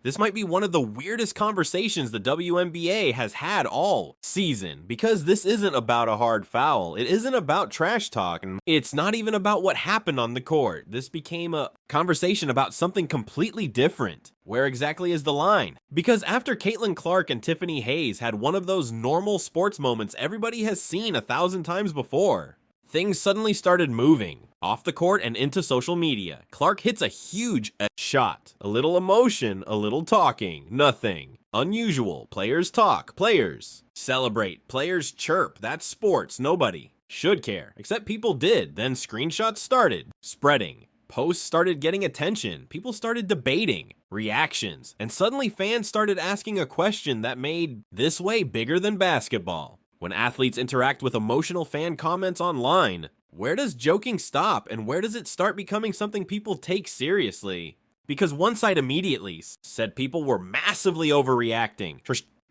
This might be one of the weirdest conversations the WNBA has had all season, because this isn't about a hard foul. It isn't about trash talk, and it's not even about what happened on the court. This became a conversation about something completely different. Where exactly is the line? Because after Caitlin Clark and Tiffany Hayes had one of those normal sports moments everybody has seen 1,000 times before, things suddenly started moving off the court and into social media. Clark hits a huge shot. A little emotion, a little talking, nothing unusual. Players talk, players celebrate, players chirp. That's sports. Nobody should care, except people did. Then screenshots started spreading. Posts started getting attention, people started debating, reactions, and suddenly fans started asking a question that made this way bigger than basketball. When athletes interact with emotional fan comments online, where does joking stop and where does it start becoming something people take seriously? Because one side immediately said people were massively overreacting.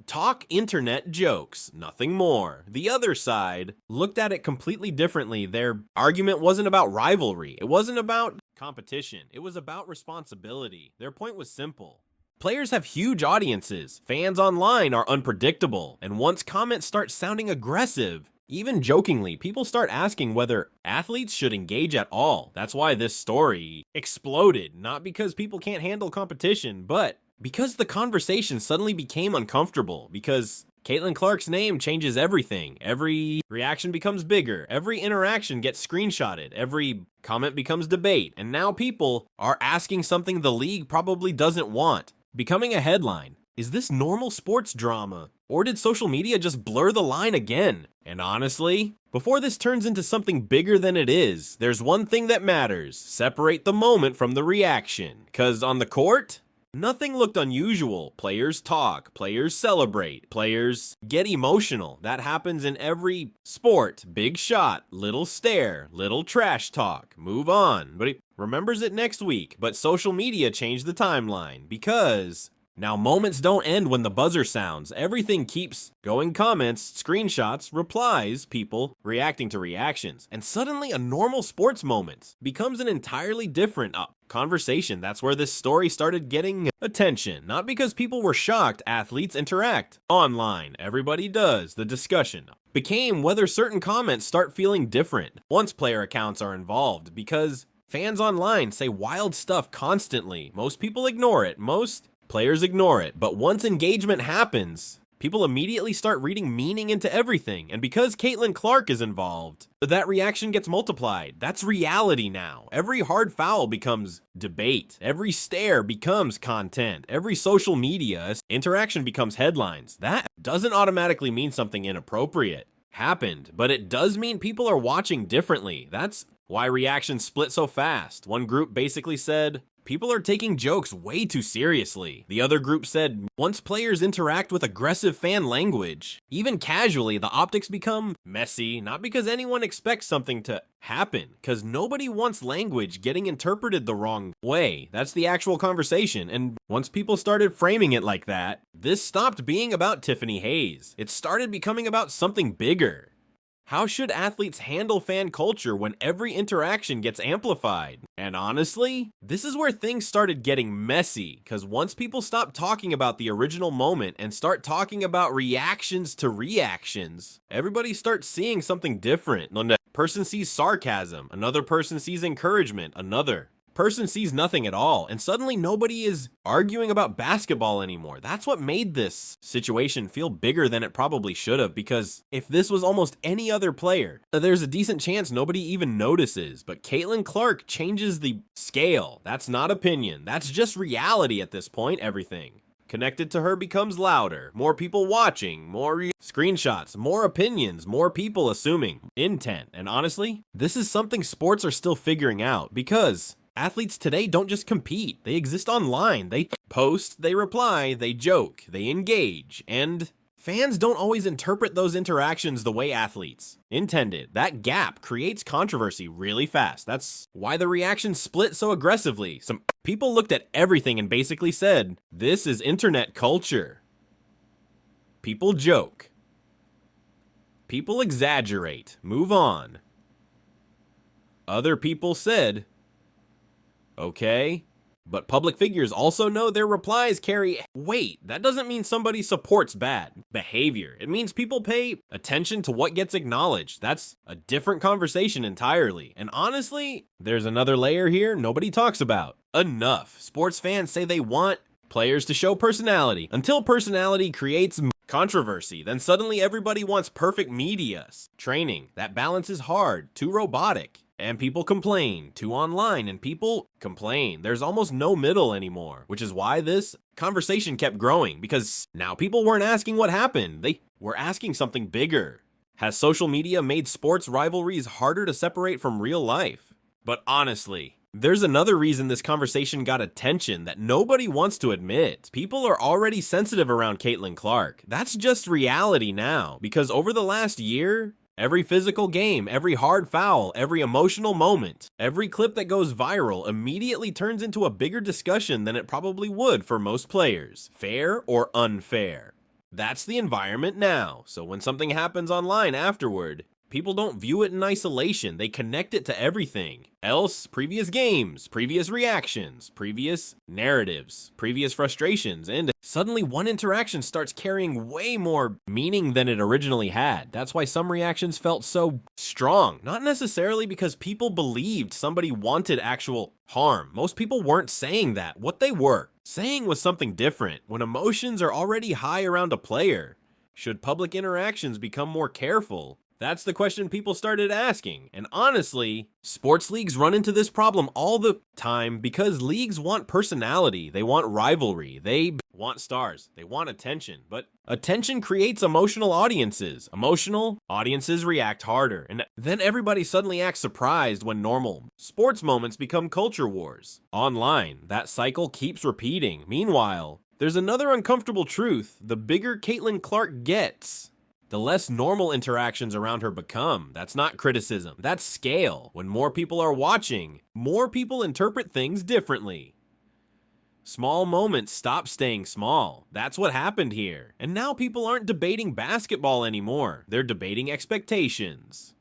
Talk internet jokes, nothing more. The other side looked at it completely differently. Their argument wasn't about rivalry. It wasn't about competition. It was about responsibility. Their point was simple. Players have huge audiences. Fans online are unpredictable. And once comments start sounding aggressive, even jokingly, people start asking whether athletes should engage at all. That's why this story exploded. Not because people can't handle competition, but because the conversation suddenly became uncomfortable, because Caitlin Clark's name changes everything. Every reaction becomes bigger. Every interaction gets screenshotted. Every comment becomes debate. And now people are asking something the league probably doesn't want, becoming a headline. Is this normal sports drama? Or did social media just blur the line again? And honestly, before this turns into something bigger than it is, there's one thing that matters. Separate the moment from the reaction. 'Cause on the court, nothing looked unusual. Players talk, players celebrate, players get emotional. That happens in every sport. Big shot, little stare, little trash talk, move on. But he remembers it next week. But social media changed the timeline because now moments don't end when the buzzer sounds. Everything keeps going. Comments, screenshots, replies, people reacting to reactions. And suddenly a normal sports moment becomes an entirely different conversation. That's where this story started getting attention. Not because people were shocked athletes interact online. Everybody does. The discussion became whether certain comments start feeling different once player accounts are involved, because fans online say wild stuff constantly. Most people ignore it. Most players ignore it, but once engagement happens, people immediately start reading meaning into everything, and because Caitlin Clark is involved, that reaction gets multiplied. That's reality now. Every hard foul becomes debate. Every stare becomes content. Every social media interaction becomes headlines. That doesn't automatically mean something inappropriate happened, but it does mean people are watching differently. That's why reactions split so fast. One group basically said, people are taking jokes way too seriously. The other group said, once players interact with aggressive fan language, even casually, the optics become messy, not because anyone expects something to happen, because nobody wants language getting interpreted the wrong way. That's the actual conversation, and once people started framing it like that, this stopped being about Tiffany Hayes. It started becoming about something bigger. How should athletes handle fan culture when every interaction gets amplified? And honestly, this is where things started getting messy, because once people stop talking about the original moment and start talking about reactions to reactions, everybody starts seeing something different. One person sees sarcasm, another person sees encouragement, another person sees nothing at all, and suddenly nobody is arguing about basketball anymore. That's what made this situation feel bigger than it probably should have, because if this was almost any other player, there's a decent chance nobody even notices. But Caitlin Clark changes the scale. That's not opinion. That's just reality at this point. Everything connected to her becomes louder. More people watching, more screenshots, more opinions, more people assuming intent. And honestly, this is something sports are still figuring out, because athletes today don't just compete. They exist online. They post, they reply, they joke, they engage, and fans don't always interpret those interactions the way athletes intended. That gap creates controversy really fast. That's why the reaction split so aggressively. Some people looked at everything and basically said, this is internet culture. People joke. People exaggerate. Move on. Other people said, okay, But public figures also know their replies carry weight. That doesn't mean somebody supports bad behavior. It means people pay attention to what gets acknowledged. That's a different conversation entirely. And honestly, there's another layer here nobody talks about. Enough. Sports fans say they want players to show personality. Until personality creates controversy, then suddenly everybody wants perfect media training. That balance is hard, too robotic. And people complain, too online, and people complain. There's almost no middle anymore, which is why this conversation kept growing, because now people weren't asking what happened. They were asking something bigger. Has social media made sports rivalries harder to separate from real life? But honestly, there's another reason this conversation got attention that nobody wants to admit. People are already sensitive around Caitlin Clark. That's just reality now, because over the last year, every physical game, every hard foul, every emotional moment, every clip that goes viral immediately turns into a bigger discussion than it probably would for most players. Fair or unfair? That's the environment now. So when something happens online afterward, people don't view it in isolation. They connect it to everything else: previous games, previous reactions, previous narratives, previous frustrations, and suddenly one interaction starts carrying way more meaning than it originally had. That's why some reactions felt so strong. Not necessarily because people believed somebody wanted actual harm. Most people weren't saying that. What they were saying was something different. When emotions are already high around a player, should public interactions become more careful? That's the question people started asking. And honestly, sports leagues run into this problem all the time because leagues want personality, they want rivalry, they want stars, they want attention. But attention creates emotional audiences. Emotional audiences react harder. And then everybody suddenly acts surprised when normal sports moments become culture wars. Online, that cycle keeps repeating. Meanwhile, there's another uncomfortable truth. The bigger Caitlin Clark gets, the less normal interactions around her become. That's not criticism, that's scale. When more people are watching, more people interpret things differently. Small moments stop staying small. That's what happened here. And now people aren't debating basketball anymore. They're debating expectations.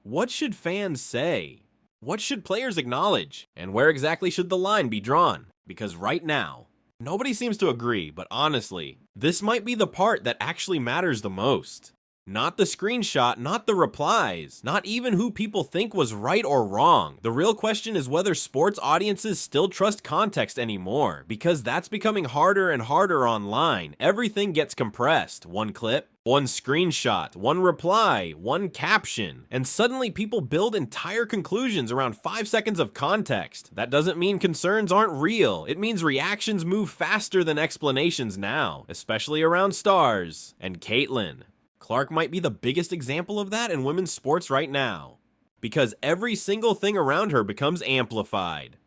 What should fans say? What should players acknowledge? And where exactly should the line be drawn? Because right now, nobody seems to agree, but honestly, this might be the part that actually matters the most. Not the screenshot, not the replies, not even who people think was right or wrong. The real question is whether sports audiences still trust context anymore, because that's becoming harder and harder online. Everything gets compressed. One clip, one screenshot, one reply, one caption, and suddenly people build entire conclusions around 5 seconds of context. That doesn't mean concerns aren't real. It means reactions move faster than explanations now, especially around stars. And Caitlin Clark might be the biggest example of that in women's sports right now, because every single thing around her becomes amplified.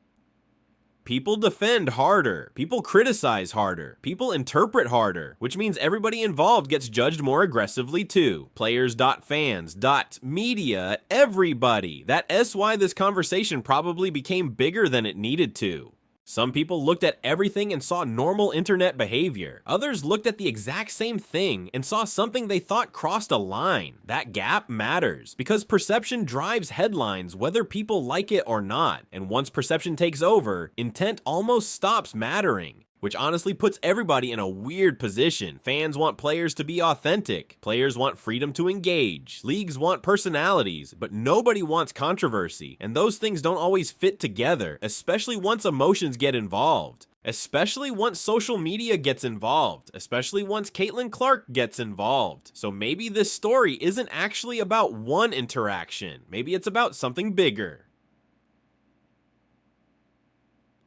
People defend harder, people criticize harder, people interpret harder, which means everybody involved gets judged more aggressively too. Players, fans, media, everybody. That's why this conversation probably became bigger than it needed to. Some people looked at everything and saw normal internet behavior. Others looked at the exact same thing and saw something they thought crossed a line. That gap matters because perception drives headlines whether people like it or not. And once perception takes over, intent almost stops mattering, which honestly puts everybody in a weird position. Fans want players to be authentic. Players want freedom to engage. Leagues want personalities, but nobody wants controversy. And those things don't always fit together, especially once emotions get involved. Especially once social media gets involved. Especially once Caitlin Clark gets involved. So maybe this story isn't actually about one interaction. Maybe it's about something bigger.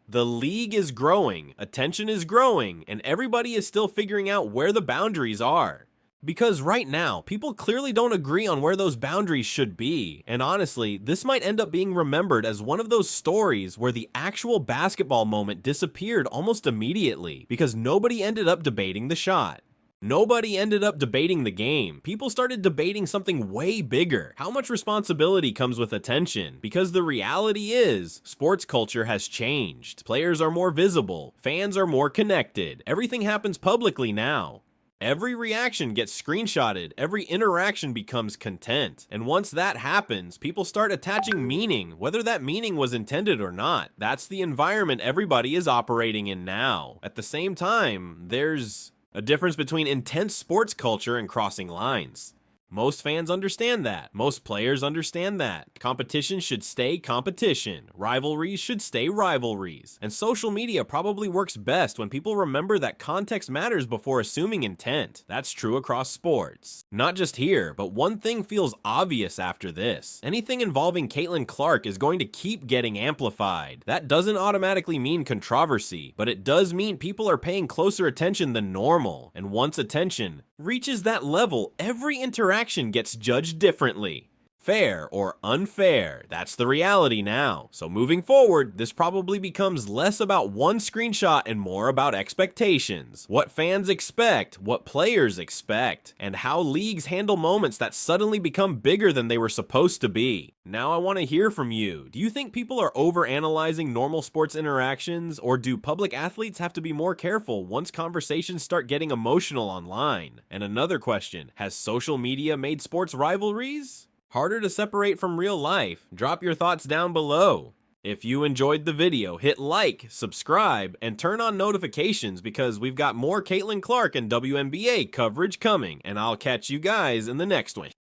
The league is growing, attention is growing, and everybody is still figuring out where the boundaries are. Because right now, people clearly don't agree on where those boundaries should be. And honestly, this might end up being remembered as one of those stories where the actual basketball moment disappeared almost immediately because nobody ended up debating the shot. Nobody ended up debating the game. People started debating something way bigger. How much responsibility comes with attention? Because the reality is, sports culture has changed. Players are more visible. Fans are more connected. Everything happens publicly now. Every reaction gets screenshotted, every interaction becomes content. And once that happens, people start attaching meaning, whether that meaning was intended or not. That's the environment everybody is operating in now. At the same time, there's a difference between intense sports culture and crossing lines. Most fans understand that. Most players understand that. Competition should stay competition. Rivalries should stay rivalries. And social media probably works best when people remember that context matters before assuming intent. That's true across sports. Not just here, but one thing feels obvious after this. Anything involving Caitlin Clark is going to keep getting amplified. That doesn't automatically mean controversy, but it does mean people are paying closer attention than normal. And once attention reaches that level, every interaction gets judged differently. Fair or unfair, that's the reality now. So moving forward, this probably becomes less about one screenshot and more about expectations. What fans expect, what players expect, and how leagues handle moments that suddenly become bigger than they were supposed to be. Now I want to hear from you. Do you think people are overanalyzing normal sports interactions, or do public athletes have to be more careful once conversations start getting emotional online? And another question, has social media made sports rivalries harder to separate from real life? Drop your thoughts down below. If you enjoyed the video, hit like, subscribe, and turn on notifications because we've got more Caitlin Clark and WNBA coverage coming, and I'll catch you guys in the next one.